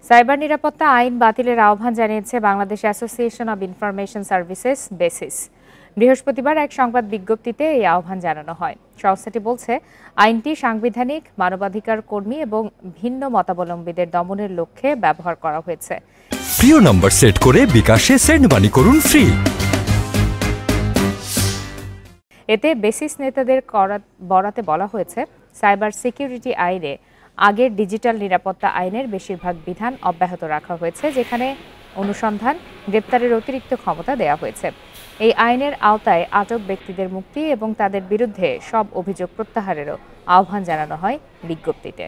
Cyber নিরাপত্তা আইন বাতিলের আহ্বান জানিয়েছে Bangladesh association of information services basis. বৃহস্পতিবার এক সংবাদ বিজ্ঞপ্তিতে এই আহ্বান জানানো হয়। সংস্থাটি বলছে, আইনটি সাংবিধানিক, মানবাধিকার কর্মী এবং ভিন্ন মতাবলম্বীদের দমনের লক্ষ্যে ব্যবহার করা হয়েছে। প্রিয় নম্বর সেট করে বিকাশে সেন্ড মানি করুন ফ্রি। এতে বেসিস নেতাদের বরাতে বলা হয়েছে, সাইবার সিকিউরিটি আইনে আগের ডিজিটাল নিরাপত্তা আইনের বেশিরভাগ বিধান অব্যাহত রাখা হয়েছে, যেখানে অনুসন্ধান, গ্রেপ্তারের অতিরিক্ত ক্ষমতা দেওয়া হয়েছে। এই আইনের আওতায় আটক ব্যক্তিদের মুক্তি এবং তাদের বিরুদ্ধে সব অভিযোগ প্রত্যাহারেরও আহ্বান জানানো হয় বিজ্ঞপ্তিতে।